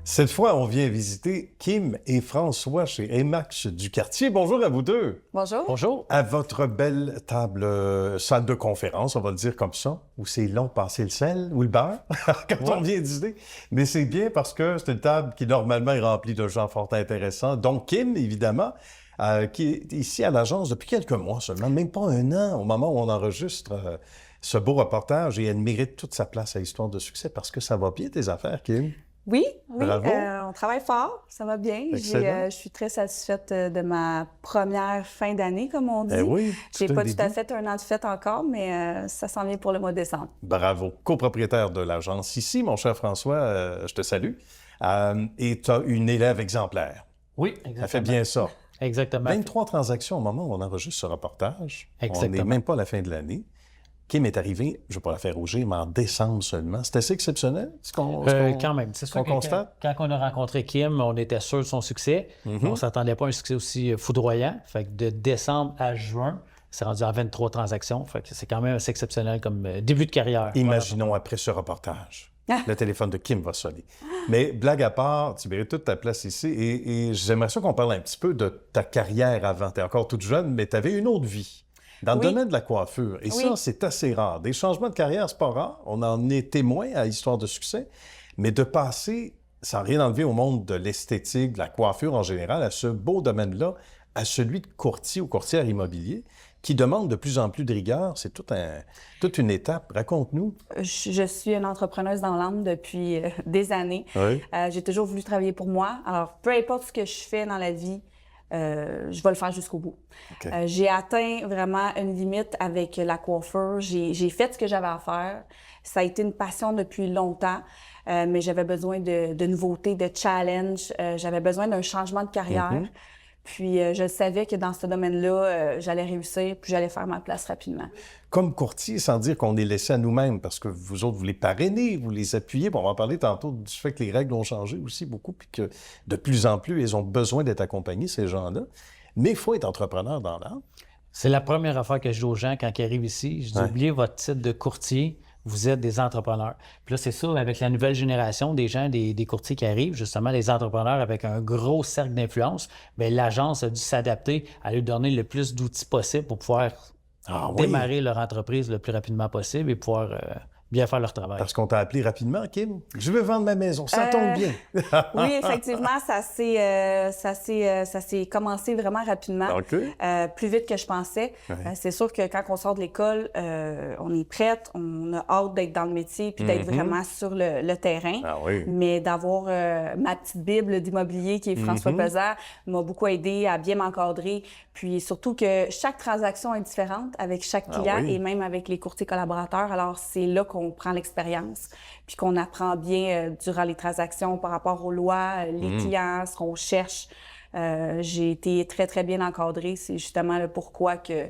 Cette fois, on vient visiter Kim et François chez Emax du quartier. Bonjour à vous deux. Bonjour. Bonjour. À votre belle table, salle de conférence, on va le dire comme ça, où c'est long passer le sel ou le beurre quand on vient dîner. Mais c'est bien parce que c'est une table qui normalement est remplie de gens fort intéressants. Donc Kim, évidemment, qui est ici à l'agence depuis quelques mois seulement, même pas un an au moment où on enregistre ce beau reportage. Et elle mérite toute sa place à Histoire de succès parce que ça va bien tes affaires, Kim. Oui, Bravo. on travaille fort, ça va bien. Excellent. Je suis très satisfaite de ma première fin d'année, comme on dit. Eh oui, J'ai pas un tout à début. fait un an de fête encore, mais ça s'en vient pour le mois de décembre. Bravo. Copropriétaire de l'agence ici, mon cher François, je te salue. Et tu as une élève exemplaire. Oui, exactement. Ça fait bien ça. Exactement. 23 transactions au moment où on enregistre ce reportage. Exactement. On n'est même pas à la fin de l'année. Kim est arrivée, je ne vais pas la faire rougir, mais en décembre seulement. C'est assez exceptionnel, Quand même. C'est sûr qu'on que constate. quand on a rencontré Kim, on était sûr de son succès. On ne s'attendait pas à un succès aussi foudroyant. Fait que de décembre à juin, c'est rendu à 23 transactions. Fait que c'est quand même assez exceptionnel comme début de carrière. Imaginons après ce reportage. Le téléphone de Kim va sonner. Mais blague à part, tu mérites toute ta place ici. Et j'aimerais ça qu'on parle un petit peu de ta carrière avant. Tu es encore toute jeune, mais tu avais une autre vie. Dans le domaine de la coiffure. Et ça, c'est assez rare. Des changements de carrière, c'est pas rare. On en est témoin à Histoire de succès. Mais de passer, sans rien enlever au monde de l'esthétique, de la coiffure en général, à ce beau domaine-là, à celui de courtier ou courtière immobilier, qui demande de plus en plus de rigueur, c'est toute une étape. Raconte-nous. Je suis une entrepreneuse dans l'âme depuis des années. Oui. J'ai toujours voulu travailler pour moi. Alors, peu importe ce que je fais dans la vie, je vais le faire jusqu'au bout. Okay. J'ai atteint vraiment une limite avec la coiffure. J'ai fait ce que j'avais à faire. Ça a été une passion depuis longtemps, mais j'avais besoin de nouveautés, de challenges. J'avais besoin d'un changement de carrière. Puis je savais que dans ce domaine-là, j'allais réussir, puis j'allais faire ma place rapidement. Comme courtier, sans dire qu'on est laissé à nous-mêmes, parce que vous autres, vous les parrainez, vous les appuyez. Bon, on va en parler tantôt du fait que les règles ont changé aussi beaucoup, puis que de plus en plus, ils ont besoin d'être accompagnés, ces gens-là. Mais il faut être entrepreneur dans l'âme. C'est la première affaire que je dis aux gens quand ils arrivent ici. Je dis, oubliez votre titre de courtier, vous êtes des entrepreneurs. Puis là, c'est ça, avec la nouvelle génération des gens, des courtiers qui arrivent, justement, les entrepreneurs avec un gros cercle d'influence, bien, l'agence a dû s'adapter à lui donner le plus d'outils possible pour pouvoir démarrer leur entreprise le plus rapidement possible et pouvoir bien faire leur travail. Parce qu'on t'a appelé rapidement, Kim. Je veux vendre ma maison, ça tombe bien. Oui, effectivement, ça s'est commencé vraiment rapidement, plus vite que je pensais. C'est sûr que quand on sort de l'école, on est prête, on a hâte d'être dans le métier puis d'être vraiment sur le terrain. Mais d'avoir ma petite bible d'immobilier qui est François Pesant m'a beaucoup aidé à bien m'encadrer. Puis surtout que chaque transaction est différente avec chaque client et même avec les courtiers collaborateurs. Alors, c'est là qu'on prend l'expérience, puis qu'on apprend bien durant les transactions par rapport aux lois, les clients, ce qu'on cherche. J'ai été très, très bien encadrée. C'est justement le pourquoi que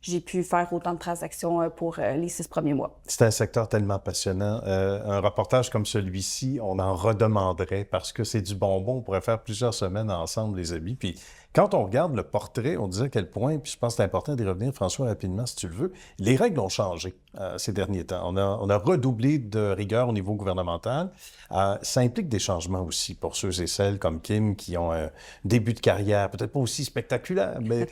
j'ai pu faire autant de transactions pour les 6 premiers mois. C'est un secteur tellement passionnant. Un reportage comme celui-ci, on en redemanderait parce que c'est du bonbon. On pourrait faire plusieurs semaines ensemble, les amis. Puis quand on regarde le portrait, on disait à quel point, puis je pense que c'est important d'y revenir, François, rapidement, si tu le veux, les règles ont changé ces derniers temps. On a redoublé de rigueur au niveau gouvernemental. Ça implique des changements aussi pour ceux et celles comme Kim qui ont un début de carrière, peut-être pas aussi spectaculaire, mais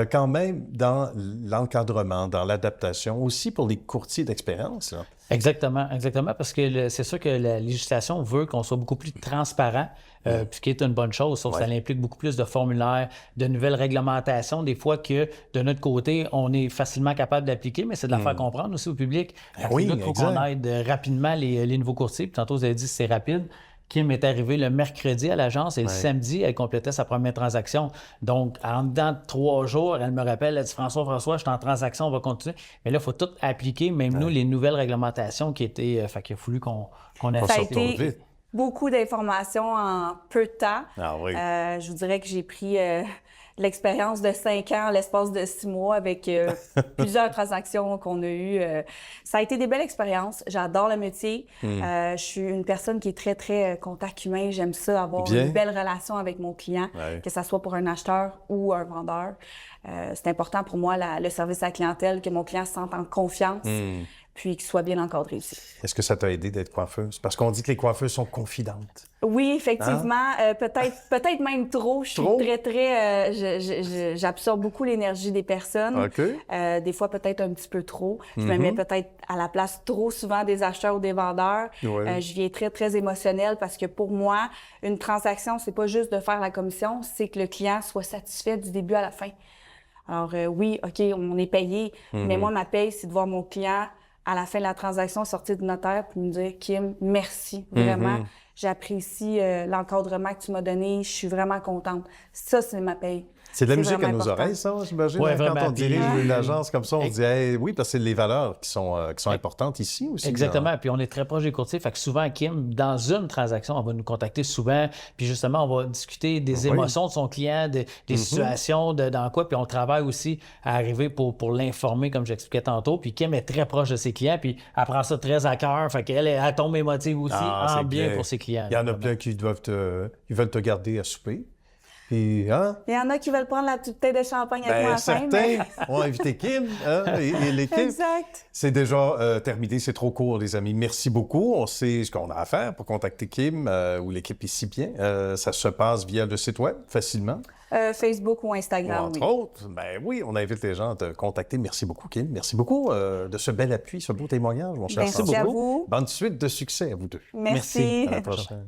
quand même dans l'encadrement, dans l'adaptation, aussi pour les courtiers d'expérience. Là. Exactement, parce que c'est sûr que la législation veut qu'on soit beaucoup plus transparent, ce qui est une bonne chose, sauf que ça implique beaucoup plus de formulaires, de nouvelles réglementations, des fois que de notre côté, on est facilement capable d'appliquer, mais c'est de la faire comprendre aussi au public. Il faut qu'on aide rapidement les nouveaux courtiers. Puis tantôt, vous avez dit que c'est rapide. Kim est arrivée le mercredi à l'agence et le samedi, elle complétait sa première transaction. Donc, en dedans de 3 jours, elle me rappelle, elle dit « François, je suis en transaction, on va continuer. » Mais là, il faut tout appliquer, même nous, les nouvelles réglementations qui étaient... fait qu'il a fallu qu'on ait ça a été beaucoup d'informations en peu de temps. Je vous dirais que j'ai pris l'expérience de 5 ans, l'espace de 6 mois avec plusieurs transactions qu'on a eues. Ça a été des belles expériences. J'adore le métier. Je suis une personne qui est très, très contact humain. J'aime ça, avoir une belle relation avec mon client, que ce soit pour un acheteur ou un vendeur. C'est important pour moi, le service à la clientèle, que mon client se sente en confiance. puis qu'ils soient bien encadrés aussi. Est-ce que ça t'a aidé d'être coiffeuse? Parce qu'on dit que les coiffeuses sont confidentes. Oui, effectivement. Peut-être même trop. Je suis j'absorbe beaucoup l'énergie des personnes. Des fois, peut-être un petit peu trop. Je me mets peut-être à la place trop souvent des acheteurs ou des vendeurs. Je viens très, très émotionnelle parce que pour moi, une transaction, c'est pas juste de faire la commission, c'est que le client soit satisfait du début à la fin. Alors oui, OK, on est payé, mais moi, ma paye, c'est de voir mon client à la fin de la transaction sortir du notaire puis me dire « Kim, merci, vraiment. J'apprécie l'encadrement que tu m'as donné. Je suis vraiment contente. » Ça, c'est ma paye. C'est de la musique à nos oreilles, ça, j'imagine. Oui, quand on dirige une agence comme ça, on Et... dit hey, oui, parce que c'est les valeurs qui sont importantes ici aussi. Exactement. Puis on est très proche des courtiers. Fait que souvent, Kim, dans une transaction, on va nous contacter souvent. Puis justement, on va discuter des émotions de son client, des situations, dans quoi. Puis on travaille aussi à arriver pour l'informer, comme j'expliquais tantôt. Puis Kim est très proche de ses clients. Puis elle prend ça très à cœur. Fait qu'elle tombe émotive aussi en bien pour ses clients. Il y en a plein qui veulent te garder à souper. Puis, hein? Il y en a qui veulent prendre la petite bouteille de champagne avec moi à la fin. Certains ont invité Kim et l'équipe. Exact. C'est déjà terminé, c'est trop court, les amis. Merci beaucoup. On sait ce qu'on a à faire pour contacter Kim ou l'équipe ici bien. Ça se passe via le site web, facilement. Facebook ou Instagram, entre autres. Ben oui, on invite les gens à te contacter. Merci beaucoup, Kim. Merci beaucoup de ce bel appui, ce beau témoignage, mon cher. Merci à vous. Bonne suite de succès à vous deux. Merci. À la prochaine.